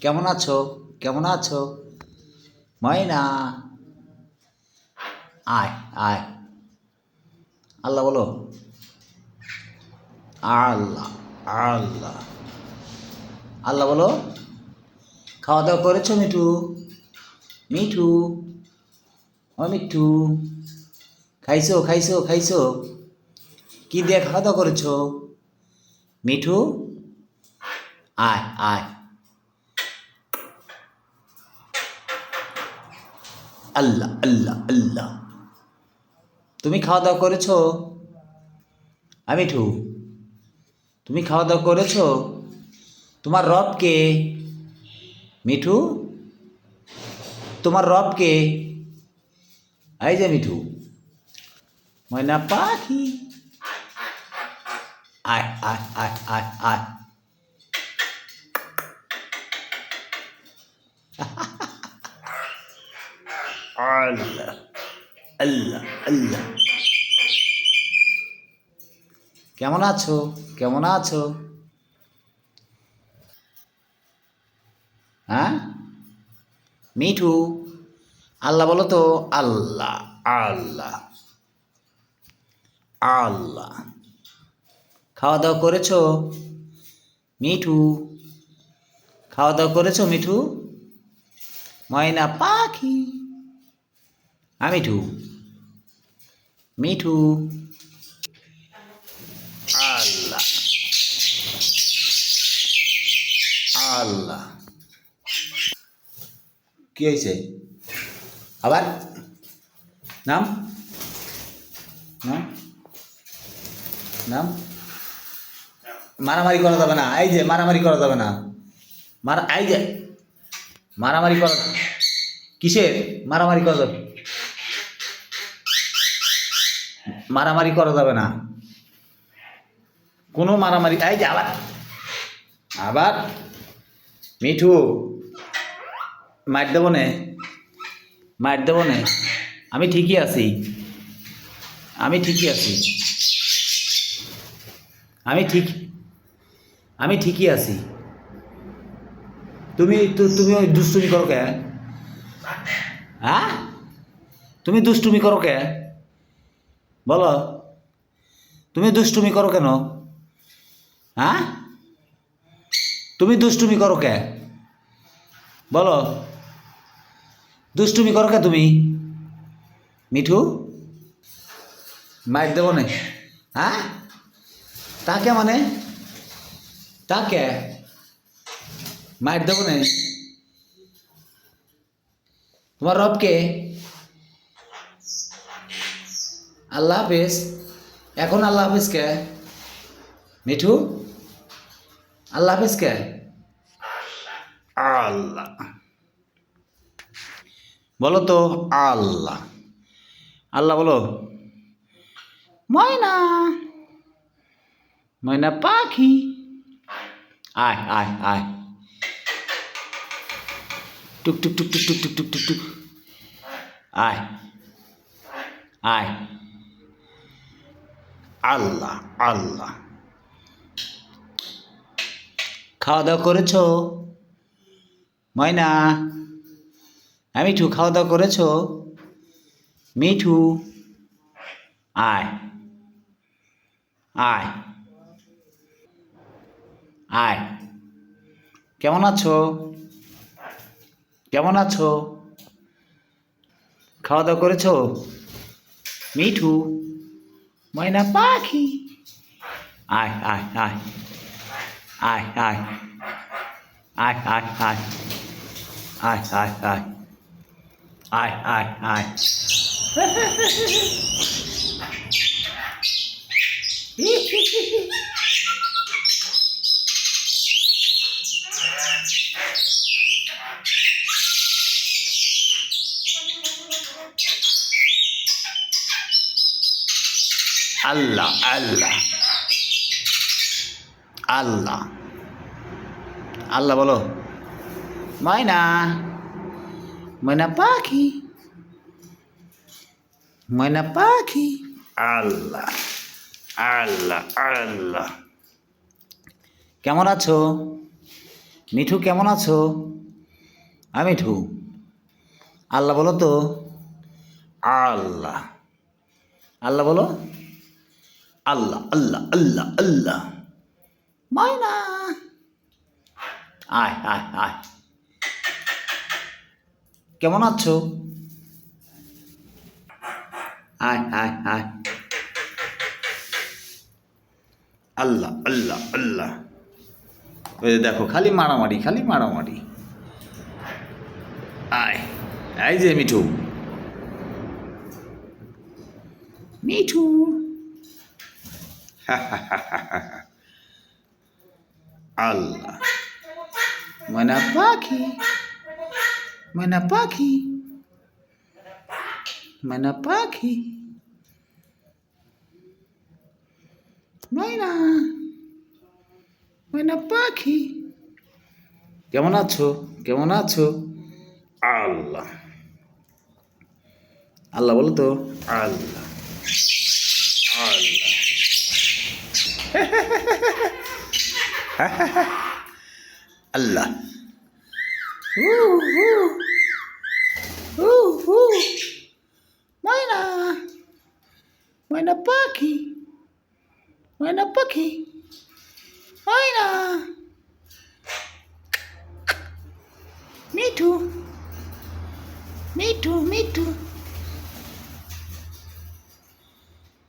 কেমন আছো? কেমন আছো ময়না? আয় আয়, আল্লাহ বলো। আল্লাহ আল্লাহ আল্লাহ বলো। খাওয়া দাওয়া করেছো মিঠু? মিঠু, ও মিঠু, খাইছো খাইছো খাইছো? কি দিয়ে খাওয়া দাওয়া করেছো মিঠু? আয় আয়, আল্লাহ আল্লাহ আল্লাহ। তুমি খাওয়া দাওয়া করেছো? মিঠু, তুমি খাওয়া দাওয়া করেছো? তোমার রব কে মিঠু? তোমার রব কে? এই যে মিঠু, ময়না পাখি, আয় আয় আয় আয় আয়। আল্লাহ আল্লাহ আল্লাহ। কেমন আছো? কেমন আছো? হ্যাঁ মিঠু, আল্লাহ বলো তো। আল্লাহ আল্লাহ আল্লাহ। খাওয়া দাওয়া করেছো মিঠু? খাওয়া দাওয়া করেছো মিঠু? ময়না পাখি, মিঠু, মিঠু, আল্লাহ আল্লাহ। কি হয়েছে আবার? নাম, নাম, নাম। মারামারি করা যাবে না, এই যে মারামারি করা যাবে না। এই যে মারামারি করা, কিসের মারামারি করা যাবে? মারামারি করা যাবে না, কোনো মারামারি। এই যে আবার, আবার মিঠু, মার দেবো নে, মার দেবো নে। আমি ঠিকই আছি, আমি ঠিকই আছি, আমি ঠিক, আমি ঠিকই আছি। তুমি ওই দুষ্টুমি করো কে? হ্যাঁ, তুমি দুষ্টুমি করো কে বলো? তুমি দুষ্টুমি করো কেন? হ্যাঁ, তুমি দুষ্টুমি করো কে বলো? দুষ্টুমি করো কে তুমি মিঠু? মার দেবো নে। হ্যাঁ, তাকে মানে, তাকে মার দেবো নে। তোমার রবকে? আল্লাহ হাফেজ। এখন আল্লাহ হাফেজ কে মিঠু? আল্লাহ হাফেজ কে? আল্লাহ বলো তো। আল্লাহ আল্লাহ বলো। ময়না, ময়না পাখি, আয় আয় আয়, টুক টুক টুক টুক টুক টুক টুক টুক টুক, আয় আয়। আল্লাহ আল্লাহ। খাওয়া দাওয়া করেছো ময়না? মিঠু, খাওয়া দাওয়া করেছো মিঠু? আয় আয় আয়। কেমন আছো? কেমন আছো? খাওয়া দাওয়া করেছো মিঠু? ময়না পাখি, আয় আয় আয় আয় আয় আয় আয় আয় আয় আয় আয় আয় আয় আয়। আল্লাহ আল্লাহ আল্লাহ আল্লাহ বলো। ময়না, ময়না পাখি, ময়না পাখি, আল্লাহ আল্লাহ আল্লাহ। কেমন আছো? মিঠু কেমন আছো? মিঠু, আল্লাহ বলো তো। আল্লাহ, আল্লাহ বলো। আল্লাহ আল্লাহ আল্লাহ আল্লাহ। ময়না, আয় আয় আয়। কেমন আছো? আয় আয় আয়। আল্লাহ আল্লাহ আল্লাহ। ওই যে দেখো, খালি মারামারি, খালি মারামারি। আয়, এই যে মিঠু, মিঠু। আল্লাহ, ময়না পাখি, ময়না পাখি, ময়না পাখি, ময়না, ময়না পাখি। কেমন আছো? কেমন আছো? আল্লাহ, আল্লাহ বলো তো। আল্লাহ আল্লাহ। আল্লাহ। ময়না, ময়না পাখি, ময়না পাখি, ময়না। মিঠু, মিঠু, মিঠু।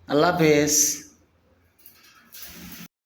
আল্লাহ হাফেজ।